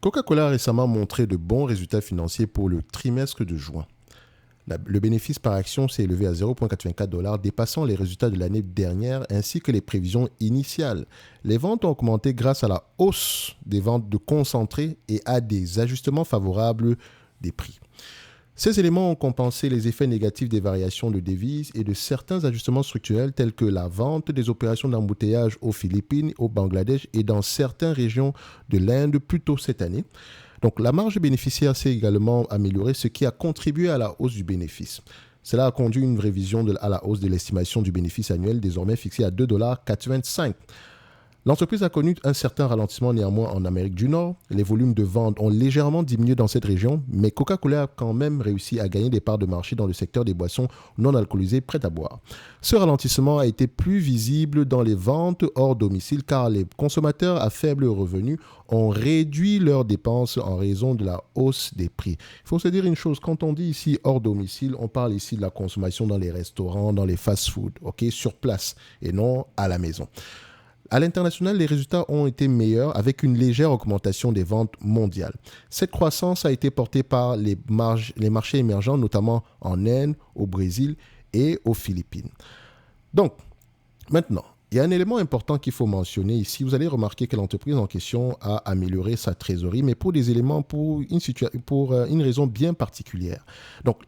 Coca-Cola a récemment montré de bons résultats financiers pour le trimestre de juin. Le bénéfice par action s'est élevé à 0,84 $, dépassant les résultats de l'année dernière ainsi que les prévisions initiales. Les ventes ont augmenté grâce à la hausse des ventes de concentrés et à des ajustements favorables des prix. Ces éléments ont compensé les effets négatifs des variations de devises et de certains ajustements structurels tels que la vente des opérations d'embouteillage aux Philippines, au Bangladesh et dans certaines régions de l'Inde plus tôt cette année. Donc la marge bénéficiaire s'est également améliorée, ce qui a contribué à la hausse du bénéfice. Cela a conduit une révision à la hausse de l'estimation du bénéfice annuel, désormais fixée à 2,85 $. L'entreprise a connu un certain ralentissement néanmoins en Amérique du Nord. Les volumes de vente ont légèrement diminué dans cette région, mais Coca-Cola a quand même réussi à gagner des parts de marché dans le secteur des boissons non alcoolisées prêtes à boire. Ce ralentissement a été plus visible dans les ventes hors domicile car les consommateurs à faible revenu ont réduit leurs dépenses en raison de la hausse des prix. Il faut se dire une chose, quand on dit ici hors domicile, on parle ici de la consommation dans les restaurants, dans les fast-foods, sur place et non à la maison. À l'international, les résultats ont été meilleurs avec une légère augmentation des ventes mondiales. Cette croissance a été portée par les marchés émergents, notamment en Inde, au Brésil et aux Philippines. Donc, maintenant, il y a un élément important qu'il faut mentionner ici. Vous allez remarquer que l'entreprise en question a amélioré sa trésorerie, mais pour des éléments, pour une raison bien particulière. Donc,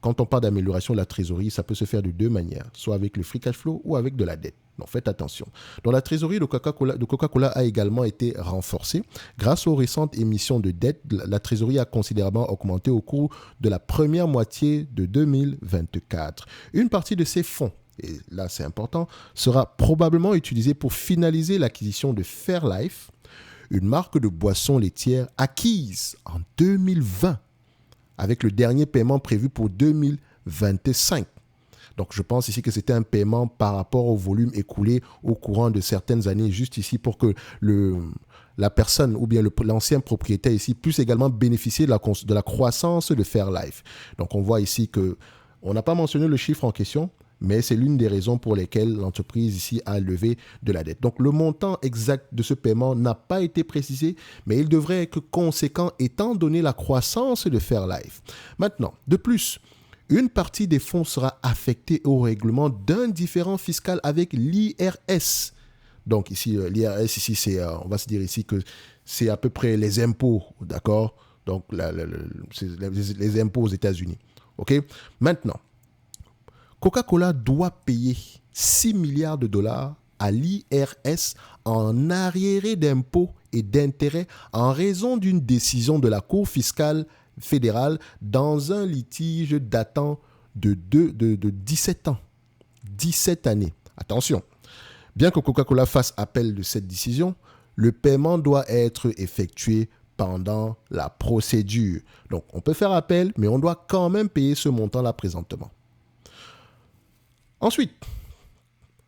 quand on parle d'amélioration de la trésorerie, ça peut se faire de deux manières, soit avec le free cash flow ou avec de la dette. Donc faites attention. Donc la trésorerie de Coca-Cola a également été renforcée. Grâce aux récentes émissions de dette, la trésorerie a considérablement augmenté au cours de la première moitié de 2024. Une partie de ces fonds, et là c'est important, sera probablement utilisée pour finaliser l'acquisition de Fairlife, une marque de boissons laitières acquise en 2020, avec le dernier paiement prévu pour 2025. Donc, je pense ici que c'était un paiement par rapport au volume écoulé au courant de certaines années, juste ici pour que la personne ou bien l'ancien propriétaire ici puisse également bénéficier de la croissance de Fairlife. Donc, on voit ici qu'on n'a pas mentionné le chiffre en question, mais c'est l'une des raisons pour lesquelles l'entreprise ici a levé de la dette. Donc, le montant exact de ce paiement n'a pas été précisé, mais il devrait être conséquent étant donné la croissance de Fairlife. Maintenant, de plus, une partie des fonds sera affectée au règlement d'un différend fiscal avec l'IRS. Donc ici, l'IRS, ici, on va se dire ici que c'est à peu près les impôts, d'accord? Donc c'est les impôts aux États-Unis. OK? Maintenant, Coca-Cola doit payer 6 milliards de dollars à l'IRS en arriérés d'impôts et d'intérêts en raison d'une décision de la Cour fiscale fédérale dans un litige datant de 17 ans. 17 années. Attention, bien que Coca-Cola fasse appel de cette décision, le paiement doit être effectué pendant la procédure. Donc, on peut faire appel, mais on doit quand même payer ce montant-là présentement. Ensuite,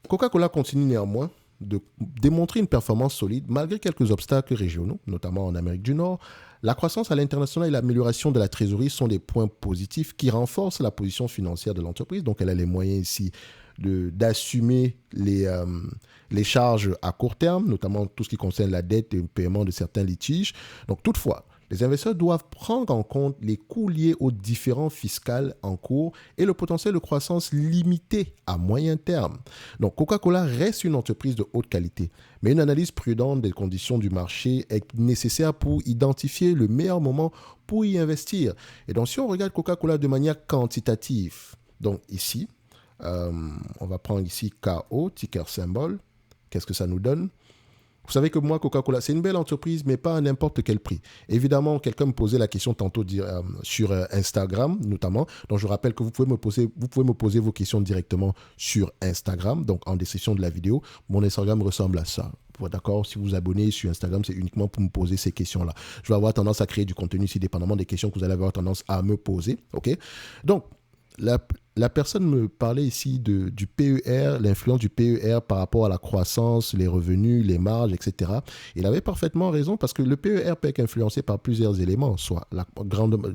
Coca-Cola continue néanmoins de démontrer une performance solide malgré quelques obstacles régionaux, notamment en Amérique du Nord. La croissance à l'international et l'amélioration de la trésorerie sont des points positifs qui renforcent la position financière de l'entreprise. Donc, elle a les moyens ici d'assumer les charges à court terme, notamment tout ce qui concerne la dette et le paiement de certains litiges. Donc, toutefois, les investisseurs doivent prendre en compte les coûts liés aux différends fiscaux en cours et le potentiel de croissance limité à moyen terme. Donc, Coca-Cola reste une entreprise de haute qualité, mais une analyse prudente des conditions du marché est nécessaire pour identifier le meilleur moment pour y investir. Et donc, si on regarde Coca-Cola de manière quantitative, donc ici, on va prendre ici KO, ticker symbol. Qu'est-ce que ça nous donne ? Vous savez que moi, Coca-Cola, c'est une belle entreprise, mais pas à n'importe quel prix. Évidemment, quelqu'un me posait la question tantôt sur Instagram, notamment. Donc, je rappelle que vous pouvez me poser vos questions directement sur Instagram, donc en description de la vidéo. Mon Instagram ressemble à ça. D'accord, si vous vous abonnez sur Instagram, c'est uniquement pour me poser ces questions-là. Je vais avoir tendance à créer du contenu ici, dépendamment des questions que vous allez avoir tendance à me poser. OK ? Donc, la personne me parlait ici du PER, l'influence du PER par rapport à la croissance, les revenus, les marges, etc. Il avait parfaitement raison parce que le PER peut être influencé par plusieurs éléments.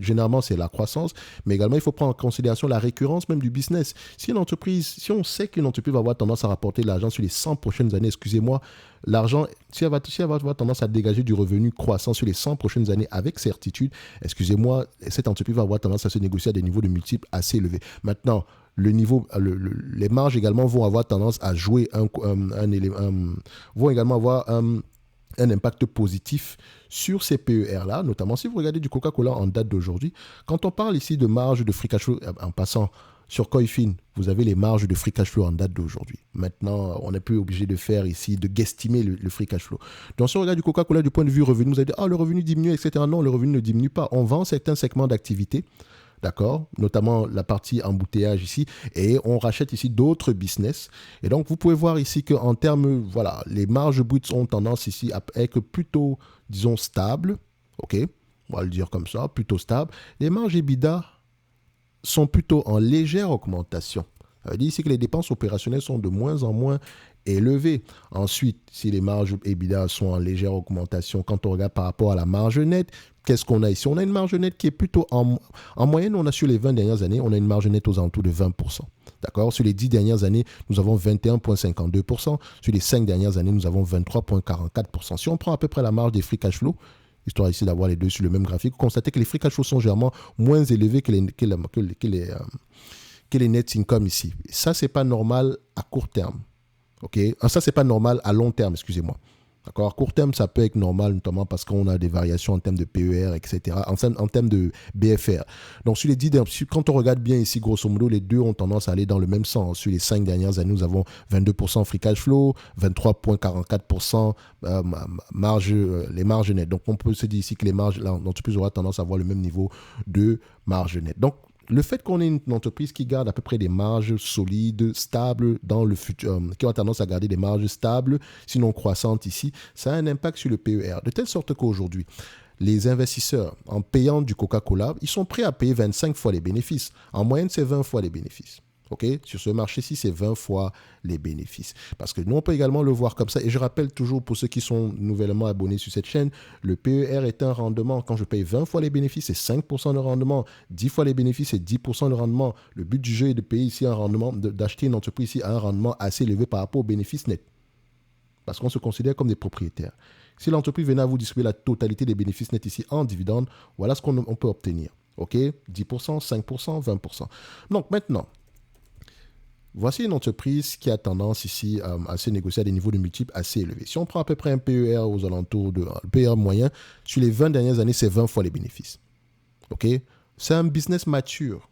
Généralement, c'est la croissance, mais également, il faut prendre en considération la récurrence même du business. Si on sait qu'une entreprise va avoir tendance à rapporter de l'argent sur les 100 prochaines années, excusez-moi, l'argent, si elle va avoir tendance à dégager du revenu croissant sur les 100 prochaines années avec certitude, excusez-moi, cette entreprise va avoir tendance à se négocier à des niveaux de multiples assez élevés. Maintenant, les marges également vont avoir tendance à jouer vont également avoir un impact positif sur ces PER-là, notamment si vous regardez du Coca-Cola en date d'aujourd'hui. Quand on parle ici de marge de free cash flow, en passant sur Coifin, vous avez les marges de free cash flow en date d'aujourd'hui. Maintenant, on n'est plus obligé de faire ici, de guesstimer le free cash flow. Donc, si on regarde du Coca-Cola du point de vue revenu, vous allez dire, le revenu diminue, etc. Non, le revenu ne diminue pas. On vend certains segments d'activité, d'accord, notamment la partie embouteillage ici, et on rachète ici d'autres business. Et donc, vous pouvez voir ici qu'en termes, voilà, les marges brutes ont tendance ici à être plutôt, disons, stables, ok, on va le dire comme ça, plutôt stables. Les marges EBITDA sont plutôt en légère augmentation. Ça veut dire ici que les dépenses opérationnelles sont de moins en moins élevées. Ensuite, si les marges EBITDA sont en légère augmentation, quand on regarde par rapport à la marge nette, qu'est-ce qu'on a ici? On a une marge nette qui est plutôt en moyenne, on a sur les 20 dernières années, on a une marge nette aux alentours de 20%. D'accord? Sur les 10 dernières années, nous avons 21,52%. Sur les 5 dernières années, nous avons 23,44%. Si on prend à peu près la marge des free cash flow, histoire ici d'avoir les deux sur le même graphique, vous constatez que les free cash flow sont généralement moins élevés que les net income ici. Ça, c'est pas normal à court terme. Ok? Ça, c'est pas normal à long terme, excusez-moi. D'accord? À court terme, ça peut être normal, notamment parce qu'on a des variations en termes de PER, etc., en termes de BFR. Donc, sur les 10 dernières, quand on regarde bien ici, grosso modo, les deux ont tendance à aller dans le même sens. Sur les 5 dernières années, nous avons 22% free cash flow, 23,44% les marges nettes. Donc, on peut se dire ici que les marges, l'entreprise aura tendance à avoir le même niveau de marge nette. Donc, le fait qu'on ait une entreprise qui garde à peu près des marges solides, stables dans le futur, qui a tendance à garder des marges stables, sinon croissantes ici, ça a un impact sur le PER. De telle sorte qu'aujourd'hui, les investisseurs, en payant du Coca-Cola, ils sont prêts à payer 25 fois les bénéfices. En moyenne, c'est 20 fois les bénéfices. Okay? Sur ce marché-ci, c'est 20 fois les bénéfices. Parce que nous, on peut également le voir comme ça. Et je rappelle toujours pour ceux qui sont nouvellement abonnés sur cette chaîne, le PER est un rendement. Quand je paye 20 fois les bénéfices, c'est 5% de rendement. 10 fois les bénéfices, c'est 10% de rendement. Le but du jeu est de payer ici un rendement, d'acheter une entreprise ici à un rendement assez élevé par rapport aux bénéfices nets. Parce qu'on se considère comme des propriétaires. Si l'entreprise venait à vous distribuer la totalité des bénéfices nets ici en dividendes, voilà ce qu'on peut obtenir. OK? 10%, 5%, 20%. Donc maintenant, voici une entreprise qui a tendance ici à se négocier à des niveaux de multiples assez élevés. Si on prend à peu près un PER aux alentours de PER moyen, sur les 20 dernières années, c'est 20 fois les bénéfices. OK? C'est un business mature.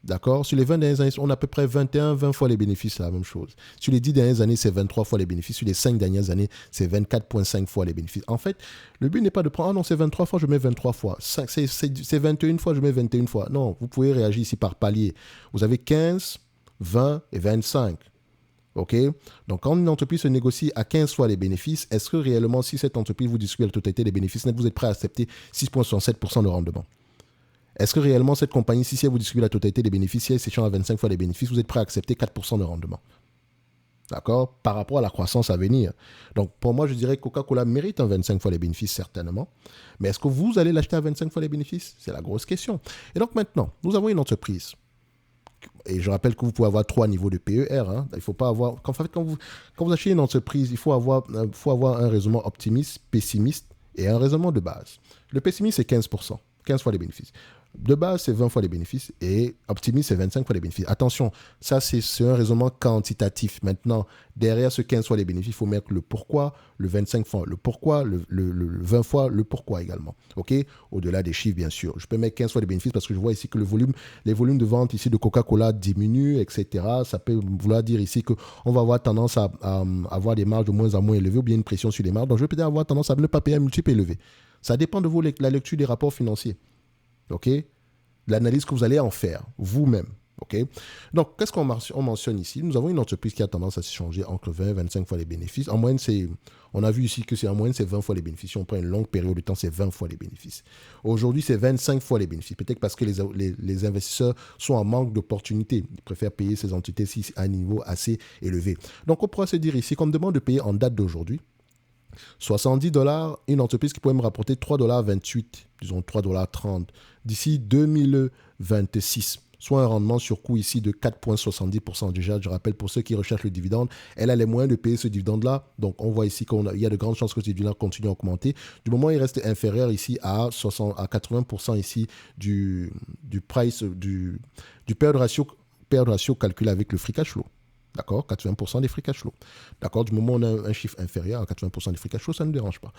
D'accord? Sur les 20 dernières années, on a à peu près 20 fois les bénéfices, c'est la même chose. Sur les 10 dernières années, c'est 23 fois les bénéfices. Sur les 5 dernières années, c'est 24,5 fois les bénéfices. En fait, le but n'est pas de prendre, non, c'est 23 fois, je mets 23 fois. C'est 21 fois, je mets 21 fois. Non, vous pouvez réagir ici par palier. Vous avez 15, 20 et 25. OK? Donc, quand une entreprise se négocie à 15 fois les bénéfices, est-ce que réellement, si cette entreprise vous distribue la totalité des bénéfices nets, vous êtes prêt à accepter 6,67% de rendement? Est-ce que réellement, cette compagnie, si elle vous distribue la totalité des bénéfices, si elle s'échange à 25 fois les bénéfices, vous êtes prêt à accepter 4% de rendement? D'accord? Par rapport à la croissance à venir. Donc, pour moi, je dirais que Coca-Cola mérite un 25 fois les bénéfices, certainement. Mais est-ce que vous allez l'acheter à 25 fois les bénéfices? C'est la grosse question. Et donc, maintenant, nous avons une entreprise. Et je rappelle que vous pouvez avoir 3 niveaux de PER. Hein. Il faut pas avoir. En fait, quand vous achetez une entreprise, il faut avoir un raisonnement optimiste, pessimiste et un raisonnement de base. Le pessimiste, c'est 15%, 15 fois les bénéfices. De base, c'est 20 fois les bénéfices et optimiste, c'est 25 fois les bénéfices. Attention, ça, c'est un raisonnement quantitatif. Maintenant, derrière ce 15 fois les bénéfices, il faut mettre le pourquoi, le 25 fois le pourquoi, le 20 fois le pourquoi également. OK? Au-delà des chiffres, bien sûr. Je peux mettre 15 fois les bénéfices parce que je vois ici que les volumes de vente ici de Coca-Cola diminuent, etc. Ça peut vouloir dire ici qu'on va avoir tendance à avoir des marges de moins en moins élevées ou bien une pression sur les marges. Donc, je vais peut-être avoir tendance à ne pas payer un multiple élevé. Ça dépend de vous, la lecture des rapports financiers. OK? L'analyse que vous allez en faire vous-même. OK? Donc, qu'est-ce qu'on mentionne ici? Nous avons une entreprise qui a tendance à s'échanger entre 20 et 25 fois les bénéfices. En moyenne, on a vu ici que en moyenne, c'est 20 fois les bénéfices. Si on prend une longue période de temps, c'est 20 fois les bénéfices. Aujourd'hui, c'est 25 fois les bénéfices. Peut-être parce que les investisseurs sont en manque d'opportunités. Ils préfèrent payer ces entités-ci à un niveau assez élevé. Donc, on pourra se dire ici qu'on me demande de payer en date d'aujourd'hui $70, une entreprise qui pourrait me rapporter $3,28, disons $3,30, d'ici 2026. soit un rendement sur coût ici de 4,70%. Déjà, je rappelle pour ceux qui recherchent le dividende, elle a les moyens de payer ce dividende-là. Donc, on voit ici qu'il y a de grandes chances que ce dividende continue à augmenter. Du moment où il reste inférieur ici à 80% ici du price, du payout ratio calculé avec le free cash flow. D'accord, 80% des free cash flow. D'accord, du moment où on a un chiffre inférieur à 80% des free cash flow, ça ne dérange pas.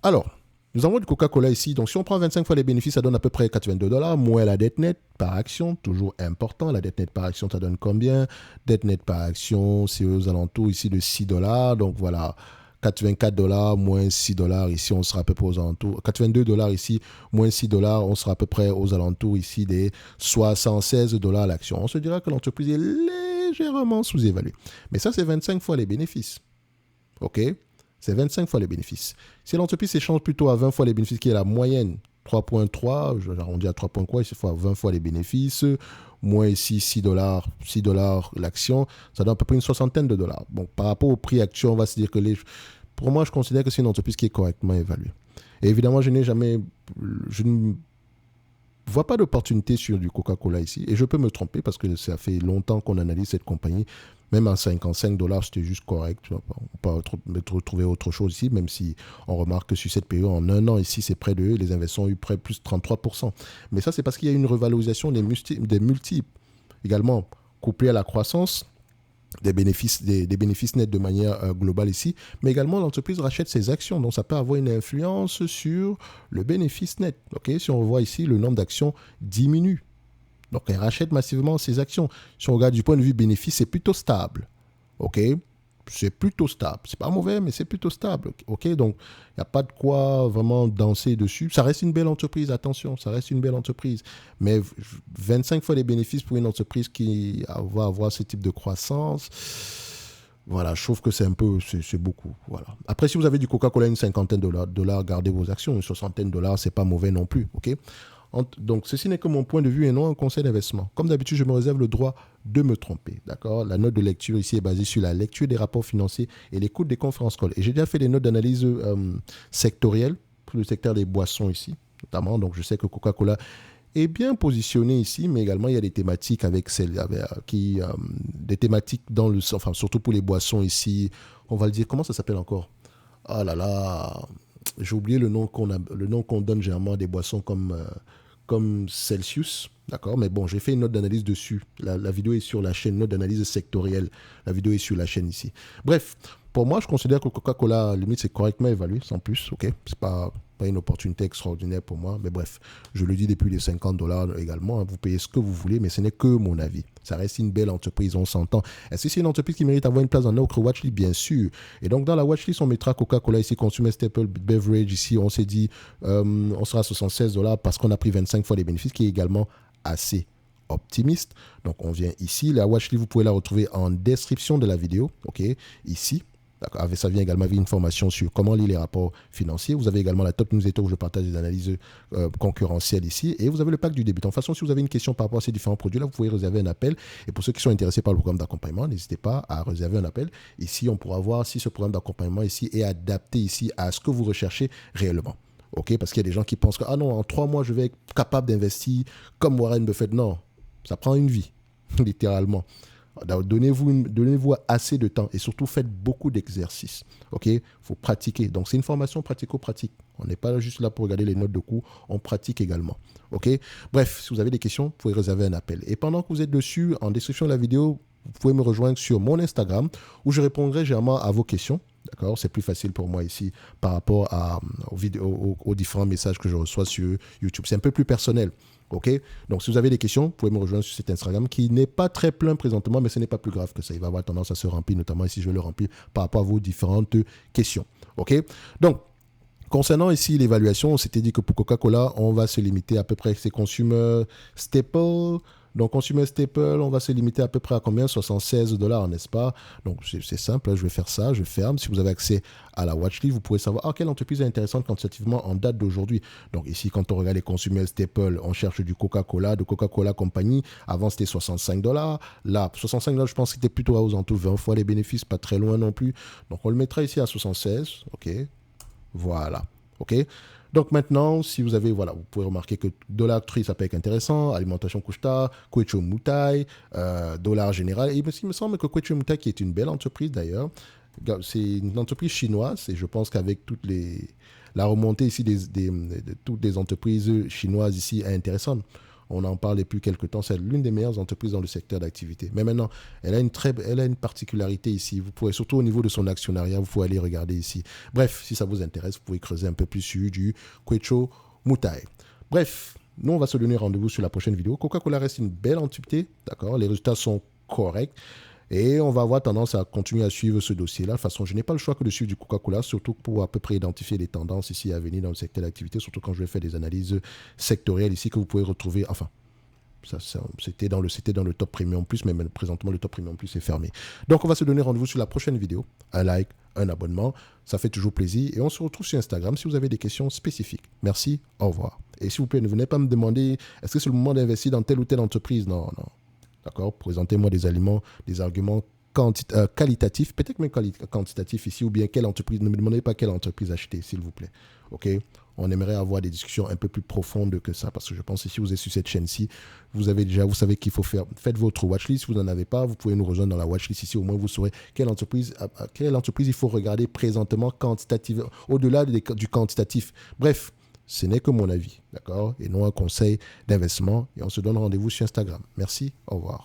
Alors, nous avons du Coca-Cola ici. Donc, si on prend 25 fois les bénéfices, ça donne à peu près $82. Moins la dette nette par action, toujours important. La dette nette par action, ça donne combien? Dette nette par action, c'est aux alentours ici de $6. Donc, voilà, $84 moins $6 ici, on sera à peu près aux alentours. $82 ici, moins $6, on sera à peu près aux alentours ici des $76 l'action. On se dira que l'entreprise est légèrement sous-évaluée. Mais ça, c'est 25 fois les bénéfices. OK? C'est 25 fois les bénéfices. Si l'entreprise s'échange plutôt à 20 fois les bénéfices, qui est la moyenne, 3,3, j'arrondis à 3 points quoi, il faut 20 fois les bénéfices, moins ici $6 l'action, ça donne à peu près une soixantaine de dollars. Bon, par rapport au prix action, on va se dire que pour moi, je considère que c'est une entreprise qui est correctement évaluée. Et évidemment, je ne vois pas d'opportunité sur du Coca-Cola ici. Et je peux me tromper parce que ça fait longtemps qu'on analyse cette compagnie. Même à $55, c'était juste correct. On peut retrouver autre chose ici, même si on remarque que sur cette période, en un an ici, c'est près de les investissements ont eu près plus de 33%. Mais ça, c'est parce qu'il y a une revalorisation des multiples. Également, couplé à la croissance des bénéfices nets de manière globale ici, mais également l'entreprise rachète ses actions, donc ça peut avoir une influence sur le bénéfice net. Okay? Si on voit ici, le nombre d'actions diminue. Donc elle rachète massivement ses actions. Si on regarde du point de vue bénéfice, c'est plutôt stable. OK? C'est plutôt stable. C'est pas mauvais, mais c'est plutôt stable. OK? Donc, il n'y a pas de quoi vraiment danser dessus. Ça reste une belle entreprise, attention, ça reste une belle entreprise. Mais 25 fois les bénéfices pour une entreprise qui va avoir ce type de croissance, voilà, je trouve que c'est beaucoup. Voilà. Après, si vous avez du Coca-Cola, une cinquantaine de dollars, gardez vos actions. Une soixantaine de dollars, c'est pas mauvais non plus. OK? Donc, ceci n'est que mon point de vue et non un conseil d'investissement. Comme d'habitude, je me réserve le droit de me tromper. D'accord? La note de lecture ici est basée sur la lecture des rapports financiers et l'écoute des conférences calls. Et j'ai déjà fait des notes d'analyse sectorielles pour le secteur des boissons ici, notamment. Donc, je sais que Coca-Cola est bien positionné ici, mais également, il y a des thématiques des thématiques surtout pour les boissons ici. On va le dire, comment ça s'appelle encore? Ah là là, j'ai oublié le nom qu'on donne généralement à des boissons comme Celsius, d'accord? Mais bon, j'ai fait une note d'analyse dessus. La vidéo est sur la chaîne, note d'analyse sectorielle. La vidéo est sur la chaîne ici. Bref, pour moi, je considère que Coca-Cola, limite, c'est correctement évalué, sans plus, ok? C'est pas une opportunité extraordinaire pour moi, mais bref, je le dis depuis les $50 également, hein, vous payez ce que vous voulez, mais ce n'est que mon avis. Ça reste une belle entreprise, on s'entend. Est-ce que c'est une entreprise qui mérite d'avoir une place dans notre watchlist? Bien sûr. Et donc, dans la watchlist, on mettra Coca-Cola ici, Consumer Staple Beverage ici, on s'est dit, on sera à $76 parce qu'on a pris 25 fois les bénéfices, qui est également assez optimiste. Donc, on vient ici. La watchlist, vous pouvez la retrouver en description de la vidéo, ok, ici. Ça vient également avec une formation sur comment lire les rapports financiers. Vous avez également la top newsletter où je partage des analyses concurrentielles ici. Et vous avez le pack du débutant. De toute façon, si vous avez une question par rapport à ces différents produits-là, vous pouvez réserver un appel. Et pour ceux qui sont intéressés par le programme d'accompagnement, n'hésitez pas à réserver un appel. Ici, on pourra voir si ce programme d'accompagnement ici est adapté ici à ce que vous recherchez réellement. Okay? Parce qu'il y a des gens qui pensent que, ah non, en 3 mois, je vais être capable d'investir comme Warren Buffett. Non, ça prend une vie, littéralement. Donnez-vous assez de temps et surtout faites beaucoup d'exercices. Ok, faut pratiquer. Donc c'est une formation pratico-pratique. On n'est pas juste là pour regarder les notes de cours, on pratique également. Ok. Bref, si vous avez des questions, vous pouvez réserver un appel. Et pendant que vous êtes dessus, en description de la vidéo, vous pouvez me rejoindre sur mon Instagram où je répondrai généralement à vos questions. D'accord, c'est plus facile pour moi ici par rapport aux différents messages que je reçois sur YouTube. C'est un peu plus personnel. Ok, donc si vous avez des questions, vous pouvez me rejoindre sur cet Instagram qui n'est pas très plein présentement, mais ce n'est pas plus grave que ça. Il va avoir tendance à se remplir, notamment ici je le remplis par rapport à vos différentes questions. Ok, donc concernant ici l'évaluation, on s'était dit que pour Coca-Cola, on va se limiter à peu près à ces consumer staples. Donc, Consumer Staple, on va se limiter à peu près à combien? $76, n'est-ce pas? Donc, c'est simple, je vais faire ça, je ferme. Si vous avez accès à la watchlist, vous pouvez savoir quelle entreprise est intéressante quantitativement en date d'aujourd'hui. Donc, ici, quand on regarde les Consumer Staple, on cherche du Coca-Cola, de Coca-Cola Company. Avant, c'était $65. Là, $65, je pense que c'était plutôt aux alentours 20 fois les bénéfices, pas très loin non plus. Donc, on le mettra ici à 76. OK. Voilà. OK. Donc maintenant, si vous avez, voilà, vous pouvez remarquer que Dollar Tree, ça peut être intéressant, Alimentation Couche-Tard, Quecho Mutai, Dollar Général. Et il me semble que Quecho Mutai, qui est une belle entreprise d'ailleurs, c'est une entreprise chinoise et je pense qu'avec la remontée ici de toutes les entreprises chinoises ici est intéressante. On en parle depuis quelques temps. C'est l'une des meilleures entreprises dans le secteur d'activité. Mais maintenant, elle a une particularité ici. Vous pouvez, surtout au niveau de son actionnariat, vous pouvez aller regarder ici. Bref, si ça vous intéresse, vous pouvez creuser un peu plus sur du Quecho Mutai. Bref, nous, on va se donner rendez-vous sur la prochaine vidéo. Coca-Cola reste une belle entité, d'accord? Les résultats sont corrects. Et on va avoir tendance à continuer à suivre ce dossier-là. De toute façon, je n'ai pas le choix que de suivre du Coca-Cola, surtout pour à peu près identifier les tendances ici à venir dans le secteur d'activité, surtout quand je vais faire des analyses sectorielles ici que vous pouvez retrouver. Enfin, c'était dans le top premium plus, mais présentement le top premium plus est fermé. Donc on va se donner rendez-vous sur la prochaine vidéo. Un like, un abonnement, ça fait toujours plaisir. Et on se retrouve sur Instagram si vous avez des questions spécifiques. Merci, au revoir. Et s'il vous plaît, ne venez pas me demander est-ce que c'est le moment d'investir dans telle ou telle entreprise. Non, non. D'accord? Présentez-moi des arguments qualitatifs, peut-être même quantitatifs ici, ou bien quelle entreprise. Ne me demandez pas quelle entreprise acheter, s'il vous plaît. OK? On aimerait avoir des discussions un peu plus profondes que ça, parce que je pense que si vous êtes sur cette chaîne-ci, vous savez qu'il faut faire. Faites votre watchlist. Si vous n'en avez pas, vous pouvez nous rejoindre dans la watchlist ici. Au moins, vous saurez quelle entreprise il faut regarder présentement quantitative, au-delà du quantitatif. Bref, ce n'est que mon avis, d'accord? Et non un conseil d'investissement. Et on se donne rendez-vous sur Instagram. Merci, au revoir.